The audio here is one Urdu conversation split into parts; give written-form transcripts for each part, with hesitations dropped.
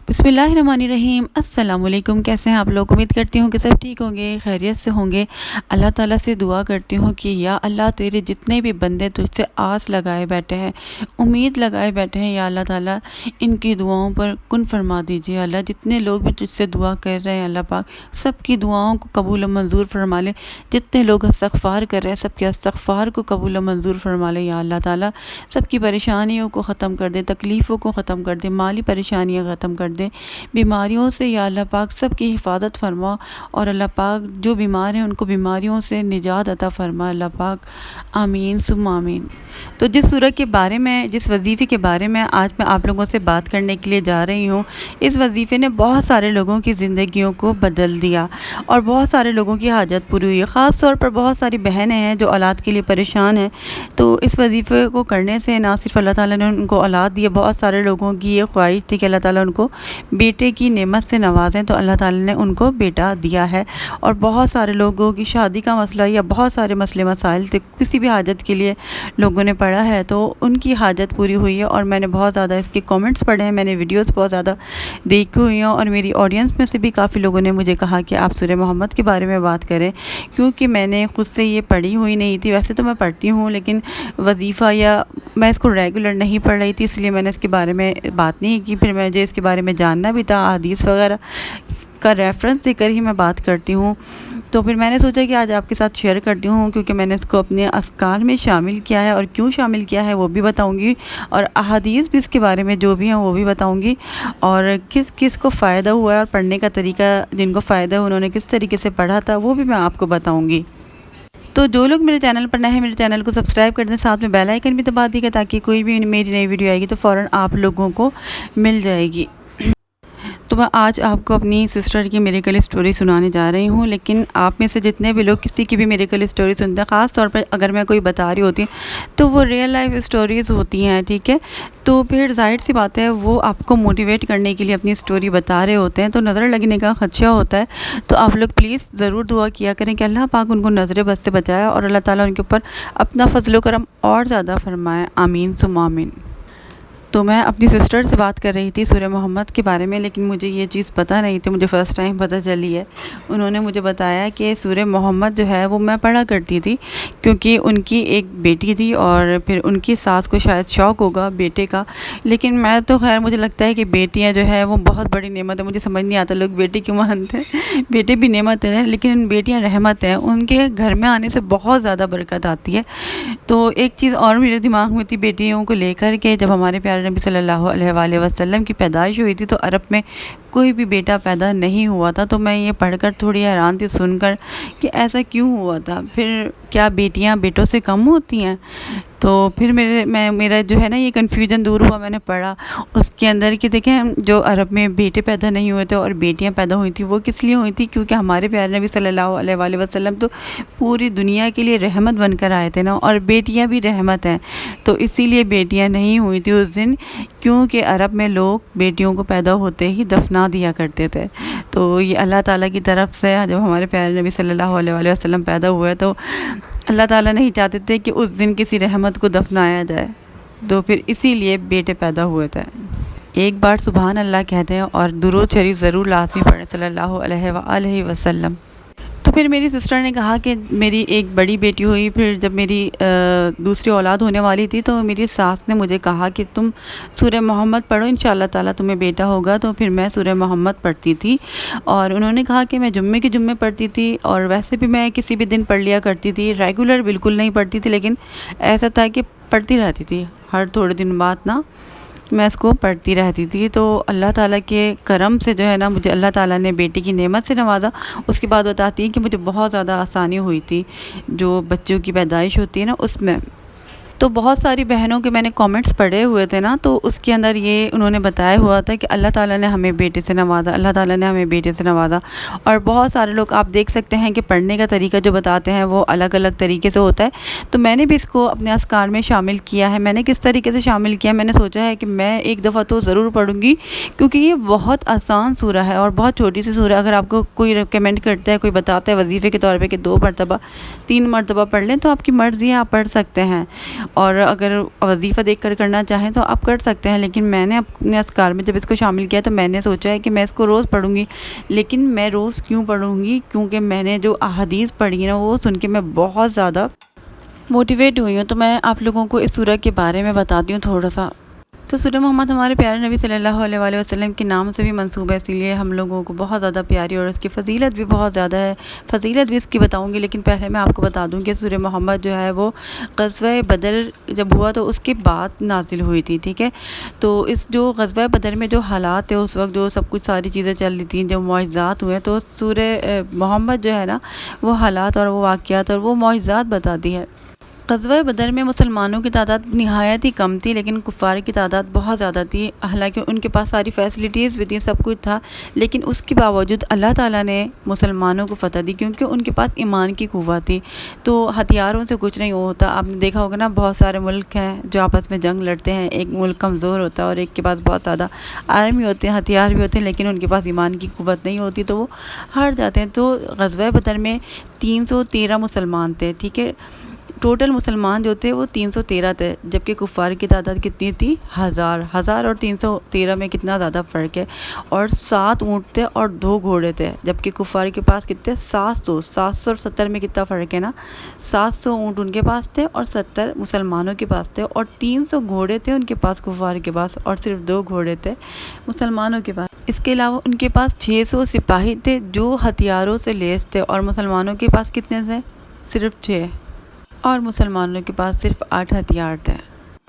بسم اللہ الرحمن الرحیم۔ السلام علیکم، کیسے ہیں آپ لوگ؟ امید کرتی ہوں کہ سب ٹھیک ہوں گے، خیریت سے ہوں گے۔ اللہ تعالیٰ سے دعا کرتی ہوں کہ یا اللہ تیرے جتنے بھی بندے تجھ سے آس لگائے بیٹھے ہیں، امید لگائے بیٹھے ہیں، یا اللہ تعالیٰ ان کی دعاؤں پر کن فرما دیجیے۔ اللہ جتنے لوگ بھی تجھ سے دعا کر رہے ہیں، اللہ پاک سب کی دعاؤں کو قبول و منظور فرما لے۔ جتنے لوگ استغفار کر رہے ہیں، سب کے استغفار کو قبول و منظور فرما لے۔ یا اللہ تعالیٰ سب کی پریشانیوں کو ختم کر دے، تکلیفوں کو ختم کر دے، مالی پریشانیاں ختم کر دے، بیماریوں سے یا اللہ پاک سب کی حفاظت فرما، اور اللہ پاک جو بیمار ہیں ان کو بیماریوں سے نجات عطا فرما اللہ پاک، آمین ثم آمین۔ تو جس سورت کے بارے میں، جس وظیفے کے بارے میں آج میں آپ لوگوں سے بات کرنے کے لیے جا رہی ہوں، اس وظیفے نے بہت سارے لوگوں کی زندگیوں کو بدل دیا اور بہت سارے لوگوں کی حاجت پوری ہوئی۔ خاص طور پر بہت ساری بہنیں ہیں جو اولاد کے لیے پریشان ہیں، تو اس وظیفے کو کرنے سے نہ صرف اللہ تعالیٰ نے ان کو اولاد دی، بہت سارے لوگوں کی یہ خواہش تھی کہ اللہ تعالیٰ ان کو بیٹے کی نعمت سے نوازیں، تو اللہ تعالیٰ نے ان کو بیٹا دیا ہے۔ اور بہت سارے لوگوں کی شادی کا مسئلہ یا بہت سارے مسئلے مسائل تھے، کسی بھی حاجت کے لیے لوگوں نے پڑھا ہے تو ان کی حاجت پوری ہوئی ہے، اور میں نے بہت زیادہ اس کے کامنٹس پڑھے ہیں، میں نے ویڈیوز بہت زیادہ دیکھی ہوئی ہیں، اور میری آڈینس میں سے بھی کافی لوگوں نے مجھے کہا کہ آپ سورہ محمد کے بارے میں بات کریں، کیونکہ میں نے خود سے یہ پڑھی ہوئی نہیں تھی۔ ویسے تو میں پڑھتی ہوں، لیکن وظیفہ یا میں اس کو ریگولر نہیں پڑھ رہی تھی، اس لیے میں نے اس کے بارے میں بات نہیں کی۔ پھر مجھے اس کے بارے میں جاننا بھی تھا، حدیث وغیرہ کا ریفرنس دے کر ہی میں بات کرتی ہوں، تو پھر میں نے سوچا کہ آج آپ کے ساتھ شیئر کرتی ہوں، کیونکہ میں نے اس کو اپنے اذکار میں شامل کیا ہے، اور کیوں شامل کیا ہے وہ بھی بتاؤں گی، اور احادیث بھی اس کے بارے میں جو بھی ہیں وہ بھی بتاؤں گی، اور کس کس کو فائدہ ہوا ہے اور پڑھنے کا طریقہ، جن کو فائدہ ہوا انہوں نے کس طریقے سے پڑھا تھا، وہ بھی میں آپ کو بتاؤں گی۔ تو جو لوگ میرے چینل پر نئے ہیں، میرے چینل کو سبسکرائب کر دیں، ساتھ میں بیل آئیکن بھی دبا دیجیے تاکہ کوئی بھی میری نئی ویڈیو آئے گی تو فوراً آپ لوگوں کو مل جائے گی۔ تو میں آج آپ کو اپنی سسٹر کی میریکل اسٹوری سنانے جا رہی ہوں، لیکن آپ میں سے جتنے بھی لوگ کسی کی بھی میریکل اسٹوری سنتے ہیں، خاص طور پر اگر میں کوئی بتا رہی ہوتی ہوں تو وہ ریئل لائف اسٹوریز ہوتی ہیں، ٹھیک ہے؟ تو پھر ظاہر سی بات ہے وہ آپ کو موٹیویٹ کرنے کے لیے اپنی اسٹوری بتا رہے ہوتے ہیں، تو نظر لگنے کا خدشہ ہوتا ہے، تو آپ لوگ پلیز ضرور دعا کیا کریں کہ اللہ پاک ان کو نظر بد سے بچائے، اور اللہ تعالیٰ ان کے اوپر اپنا فضل و کرم اور زیادہ فرمائے، آمین ثم آمین۔ تو میں اپنی سسٹر سے بات کر رہی تھی سورہ محمد کے بارے میں، لیکن مجھے یہ چیز پتہ نہیں تھی، مجھے فرسٹ ٹائم پتہ چلی ہے۔ انہوں نے مجھے بتایا کہ سورہ محمد جو ہے وہ میں پڑھا کرتی تھی، کیونکہ ان کی ایک بیٹی تھی، اور پھر ان کی ساس کو شاید شوق ہوگا بیٹے کا، لیکن میں تو خیر مجھے لگتا ہے کہ بیٹیاں جو ہے وہ بہت بڑی نعمت ہے، مجھے سمجھ نہیں آتا لوگ بیٹے کیوں مانتے ہیں، بیٹے بھی نعمت ہیں لیکن بیٹیاں رحمت ہیں، ان کے گھر میں آنے سے بہت زیادہ برکت آتی ہے۔ تو ایک چیز اور میرے دماغ میں تھی بیٹیوں کو لے کر کے، جب ہمارے پیارے نبی صلی اللہ علیہ وآلہ وسلم کی پیدائش ہوئی تھی تو عرب میں کوئی بھی بیٹا پیدا نہیں ہوا تھا، تو میں یہ پڑھ کر تھوڑی حیران تھی سن کر کہ ایسا کیوں ہوا تھا، پھر کیا بیٹیاں بیٹوں سے کم ہوتی ہیں؟ تو پھر میرا جو ہے نا یہ کنفیوژن دور ہوا، میں نے پڑھا اس کے اندر کہ دیکھیں جو عرب میں بیٹے پیدا نہیں ہوئے تھے اور بیٹیاں پیدا ہوئی تھیں وہ کس لیے ہوئی تھیں، کیونکہ ہمارے پیارے نبی صلی اللہ علیہ وآلہ وسلم تو پوری دنیا کے لیے رحمت بن کر آئے تھے نا، اور بیٹیاں بھی رحمت ہیں، تو اسی لیے بیٹیاں نہیں ہوئی تھیں اس دن، کیونکہ عرب میں لوگ بیٹیوں کو پیدا ہوتے ہی دفنا دیا کرتے تھے۔ تو یہ اللہ تعالیٰ کی طرف سے جب ہمارے پیارے نبی صلی اللہ علیہ وآلہ وسلم پیدا ہوئے تو اللہ تعالیٰ نہیں چاہتے تھے کہ اس دن کسی رحمت کو دفنایا جائے، تو پھر اسی لیے بیٹے پیدا ہوئے تھے۔ ایک بار سبحان اللہ کہتے ہیں اور درود شریف ضرور لازمی پڑھیں صلی اللہ علیہ وآلہ وسلم۔ تو پھر میری سسٹر نے کہا کہ میری ایک بڑی بیٹی ہوئی، پھر جب میری دوسری اولاد ہونے والی تھی تو میری ساس نے مجھے کہا کہ تم سورہ محمد پڑھو، انشاءاللہ تعالیٰ تمہیں بیٹا ہوگا، تو پھر میں سورہ محمد پڑھتی تھی، اور انہوں نے کہا کہ میں جمعے کے جمعے پڑھتی تھی، اور ویسے بھی میں کسی بھی دن پڑھ لیا کرتی تھی، ریگولر بالکل نہیں پڑھتی تھی، لیکن ایسا تھا کہ پڑھتی رہتی تھی ہر تھوڑے دن بعد نا، میں اس کو پڑھتی رہتی تھی۔ تو اللہ تعالیٰ کے کرم سے جو ہے نا مجھے اللہ تعالیٰ نے بیٹی کی نعمت سے نوازا۔ اس کے بعد بتاتی ہیں کہ مجھے بہت زیادہ آسانی ہوئی تھی جو بچوں کی پیدائش ہوتی ہے نا اس میں۔ تو بہت ساری بہنوں کے میں نے کامنٹس پڑھے ہوئے تھے نا، تو اس کے اندر یہ انہوں نے بتایا ہوا تھا کہ اللہ تعالیٰ نے ہمیں بیٹے سے نوازا، اللہ تعالیٰ نے ہمیں بیٹے سے نوازا، اور بہت سارے لوگ آپ دیکھ سکتے ہیں کہ پڑھنے کا طریقہ جو بتاتے ہیں وہ الگ الگ طریقے سے ہوتا ہے، تو میں نے بھی اس کو اپنے اذکار میں شامل کیا ہے۔ میں نے کس طریقے سے شامل کیا، میں نے سوچا ہے کہ میں ایک دفعہ تو ضرور پڑھوں گی، کیونکہ یہ بہت آسان سورہ ہے اور بہت چھوٹی سی سورہ ہے۔ اگر آپ کو کوئی ریکمینڈ کرتا ہے، کوئی بتاتا ہے وظیفے کے طور پہ کہ 2 مرتبہ 3 مرتبہ پڑھ لیں، تو آپ کی مرضی ہے، آپ پڑھ سکتے ہیں، اور اگر وظیفہ دیکھ کر کرنا چاہیں تو آپ کر سکتے ہیں، لیکن میں نے اپنے اذکار میں جب اس کو شامل کیا تو میں نے سوچا ہے کہ میں اس کو روز پڑھوں گی۔ لیکن میں روز کیوں پڑھوں گی؟ کیونکہ میں نے جو احادیث پڑھی نا وہ سن کے میں بہت زیادہ موٹیویٹ ہوئی ہوں۔ تو میں آپ لوگوں کو اس سورہ کے بارے میں بتاتی ہوں تھوڑا سا۔ تو سورہ محمد ہمارے پیارے نبی صلی اللہ علیہ وآلہ وسلم کے نام سے بھی منسوب ہے، اسی لیے ہم لوگوں کو بہت زیادہ پیاری، اور اس کی فضیلت بھی بہت زیادہ ہے۔ فضیلت بھی اس کی بتاؤں گی، لیکن پہلے میں آپ کو بتا دوں کہ سورہ محمد جو ہے وہ غزوہ بدر جب ہوا تو اس کے بعد نازل ہوئی تھی، ٹھیک ہے۔ تو اس جو غزوہ بدر میں جو حالات تھے اس وقت، جو سب کچھ ساری چیزیں چل رہی تھیں، جو معجزات ہوئے، تو سورہ محمد جو ہے نا وہ حالات اور وہ واقعات اور وہ معجزات بتاتی ہے۔ غزوہ بدر میں مسلمانوں کی تعداد نہایت ہی کم تھی، لیکن کفار کی تعداد بہت زیادہ تھی، حالانکہ ان کے پاس ساری فیسلٹیز بھی تھیں، سب کچھ تھا، لیکن اس کے باوجود اللہ تعالیٰ نے مسلمانوں کو فتح دی، کیونکہ ان کے پاس ایمان کی قوت تھی۔ تو ہتھیاروں سے کچھ نہیں ہوتا، آپ نے دیکھا ہوگا نا، بہت سارے ملک ہیں جو آپس میں جنگ لڑتے ہیں، ایک ملک کمزور ہوتا ہے اور ایک کے پاس بہت زیادہ آرمی ہوتے ہیں، ہتھیار بھی ہوتے ہیں، لیکن ان کے پاس ایمان کی قوت نہیں ہوتی تو وہ ہار جاتے ہیں۔ تو غزوہ بدر میں 313 مسلمان تھے، ٹھیک ہے۔ ٹوٹل مسلمان جو تھے وہ 313 تھے، جبکہ کفار کی تعداد کتنی تھی؟ 1000 اور 313 میں کتنا زیادہ فرق ہے۔ اور 7 اونٹ تھے اور 2 گھوڑے تھے، جبکہ کفار کے پاس کتنے؟ 700 اور 70 میں کتنا فرق ہے نا؟ 700 اونٹ ان کے پاس تھے اور 70 مسلمانوں کے پاس تھے، اور 300 گھوڑے تھے ان کے پاس کفار کے پاس، اور صرف 2 گھوڑے تھے مسلمانوں کے پاس۔ اس کے علاوہ ان کے پاس 600 سپاہی تھے جو ہتھیاروں سے لیس تھے، اور مسلمانوں کے پاس کتنے تھے؟ صرف 6، اور مسلمانوں کے پاس صرف 8 ہتھیار تھے۔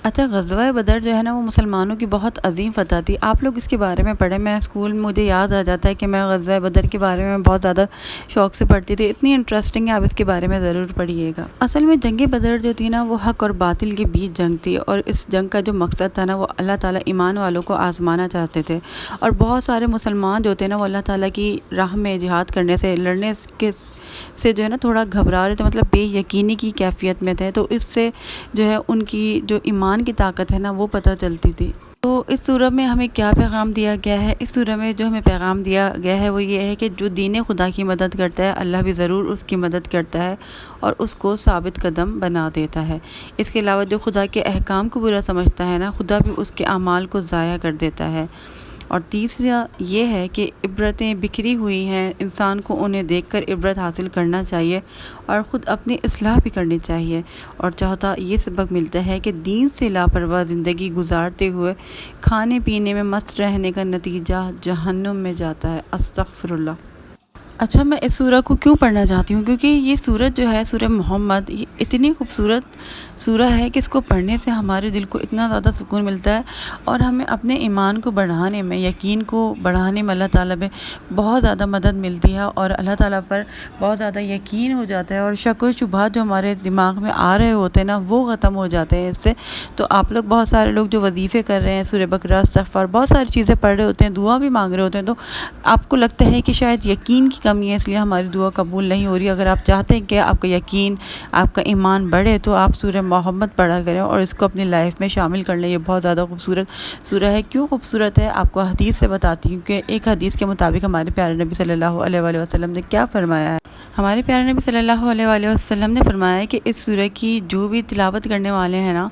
اچھا، غزوہ بدر جو ہے نا وہ مسلمانوں کی بہت عظیم فتح تھی۔ آپ لوگ اس کے بارے میں پڑھیں، میں اسکول میں مجھے یاد آ جاتا ہے کہ میں غزوہ بدر کے بارے میں بہت زیادہ شوق سے پڑھتی تھی، اتنی انٹرسٹنگ ہے، آپ اس کے بارے میں ضرور پڑھیے گا۔ اصل میں جنگ بدر جو تھی نا وہ حق اور باطل کے بیچ جنگ تھی، اور اس جنگ کا جو مقصد تھا نا وہ اللہ تعالیٰ ایمان والوں کو آزمانا چاہتے تھے، اور بہت سارے مسلمان جو تھے نا وہ اللہ تعالیٰ کی راہ میں جہاد کرنے سے، لڑنے سے جو ہے نا تھوڑا گھبرا رہے تھے، مطلب بے یقینی کی کیفیت میں تھے، تو اس سے جو ہے ان کی جو ایمان کی طاقت ہے نا وہ پتہ چلتی تھی۔ تو اس سورہ میں ہمیں کیا پیغام دیا گیا ہے؟ اس سورہ میں جو ہمیں پیغام دیا گیا ہے وہ یہ ہے کہ جو دین خدا کی مدد کرتا ہے اللہ بھی ضرور اس کی مدد کرتا ہے اور اس کو ثابت قدم بنا دیتا ہے۔ اس کے علاوہ جو خدا کے احکام کو برا سمجھتا ہے نا، خدا بھی اس کے اعمال کو ضائع کر دیتا ہے۔ اور تیسرا یہ ہے کہ عبرتیں بکھری ہوئی ہیں، انسان کو انہیں دیکھ کر عبرت حاصل کرنا چاہیے اور خود اپنی اصلاح بھی کرنی چاہیے۔ اور چوتھا یہ سبق ملتا ہے کہ دین سے لاپرواہ زندگی گزارتے ہوئے کھانے پینے میں مست رہنے کا نتیجہ جہنم میں جاتا ہے۔ استغفر اللہ۔ اچھا، میں اس سورہ کو کیوں پڑھنا چاہتی ہوں؟ کیونکہ یہ سورت جو ہے سورہ محمد، یہ اتنی خوبصورت سورہ ہے کہ اس کو پڑھنے سے ہمارے دل کو اتنا زیادہ سکون ملتا ہے، اور ہمیں اپنے ایمان کو بڑھانے میں، یقین کو بڑھانے میں اللہ تعالیٰ میں بہت زیادہ مدد ملتی ہے، اور اللہ تعالیٰ پر بہت زیادہ یقین ہو جاتا ہے، اور شک و شبہات جو ہمارے دماغ میں آ رہے ہوتے ہیں نا وہ ختم ہو جاتے ہیں اس سے۔ تو آپ لوگ بہت سارے لوگ جو وظیفے کر رہے ہیں، سورہ بقرہ، استغفار، بہت ساری چیزیں پڑھ رہے ہوتے ہیں، دعا بھی مانگ رہے ہوتے ہیں، تو آپ کو لگتا ہے کہ شاید یقین کی کمی ہے اس لیے ہماری دعا قبول نہیں ہو رہی۔ اگر آپ چاہتے ہیں کہ آپ کا یقین، آپ کا ایمان بڑھے تو آپ سورہ محمد پڑھا کریں اور اس کو اپنی لائف میں شامل کر لیں۔ یہ بہت زیادہ خوبصورت سورہ ہے۔ کیوں خوبصورت ہے آپ کو حدیث سے بتاتی ہوں کہ ایک حدیث کے مطابق ہمارے پیارے نبی صلی اللہ علیہ وآلہ وسلم نے کیا فرمایا ہے۔ ہمارے پیارے نبی صلی اللہ علیہ وآلہ وسلم نے فرمایا ہے کہ اس سورہ کی جو بھی تلاوت کرنے والے ہیں نا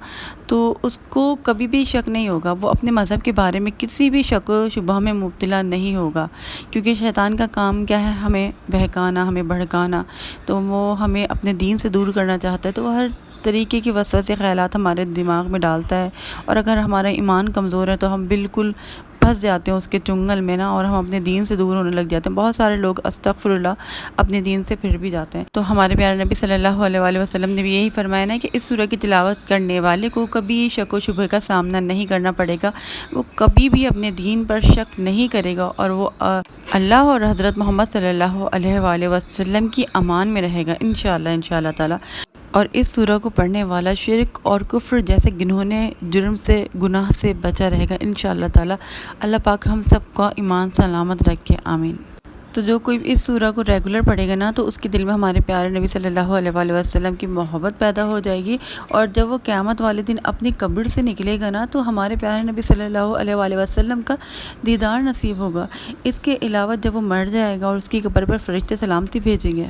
تو اس کو کبھی بھی شک نہیں ہوگا، وہ اپنے مذہب کے بارے میں کسی بھی شک و شبہ میں مبتلا نہیں ہوگا، کیونکہ شیطان کا کام کیا ہے؟ ہمیں بہکانا، ہمیں بھڑکانا، تو وہ ہمیں اپنے دین سے دور کرنا چاہتا ہے، تو وہ ہر طریقے کی وسوسے خیالات ہمارے دماغ میں ڈالتا ہے، اور اگر ہمارا ایمان کمزور ہے تو ہم بالکل پھنس جاتے ہیں اس کے چنگل میں نا، اور ہم اپنے دین سے دور ہونے لگ جاتے ہیں۔ بہت سارے لوگ استغفر اللہ اپنے دین سے پھر بھی جاتے ہیں۔ تو ہمارے پیارے نبی صلی اللہ علیہ وآلہ وسلم نے بھی یہی فرمایا ہے کہ اس سورہ کی تلاوت کرنے والے کو کبھی شک و شبہ کا سامنا نہیں کرنا پڑے گا، وہ کبھی بھی اپنے دین پر شک نہیں کرے گا، اور وہ اللہ اور حضرت محمد صلی اللہ علیہ وآلہ وسلم کی امان میں رہے گا انشاءاللہ تعالی۔ اور اس سورہ کو پڑھنے والا شرک اور کفر جیسے گنہونے جرم سے، گناہ سے بچا رہے گا انشاءاللہ تعالی۔ اللہ پاک ہم سب کا ایمان سلامت رکھے، آمین۔ تو جو کوئی اس سورہ کو ریگولر پڑھے گا نا تو اس کے دل میں ہمارے پیارے نبی صلی اللہ علیہ وآلہ وسلم کی محبت پیدا ہو جائے گی، اور جب وہ قیامت والے دن اپنی قبر سے نکلے گا نا تو ہمارے پیارے نبی صلی اللہ علیہ وآلہ وسلم کا دیدار نصیب ہوگا۔ اس کے علاوہ جب وہ مر جائے گا اور اس کی قبر پر فرشتے سلامتی بھیجیں گے،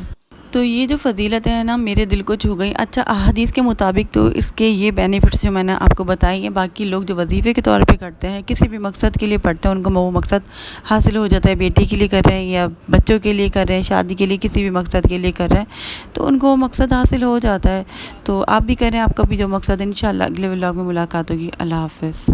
تو یہ جو فضیلتیں ہیں نا میرے دل کو چھو گئی۔ اچھا احادیث کے مطابق تو اس کے یہ بینیفٹس جو میں نے آپ کو بتائی ہیں، باقی لوگ جو وظیفے کے طور پہ کرتے ہیں، کسی بھی مقصد کے لیے پڑھتے ہیں، ان کو وہ مقصد حاصل ہو جاتا ہے، بیٹی کے لیے کر رہے ہیں یا بچوں کے لیے کر رہے ہیں، شادی کے لیے کسی بھی مقصد کے لیے کر رہے ہیں، تو ان کو وہ مقصد حاصل ہو جاتا ہے۔ تو آپ بھی کریں، آپ کا بھی جو مقصد ہے، انشاءاللہ اگلے ولاگ میں ملاقات ہوگی۔ اللہ حافظ۔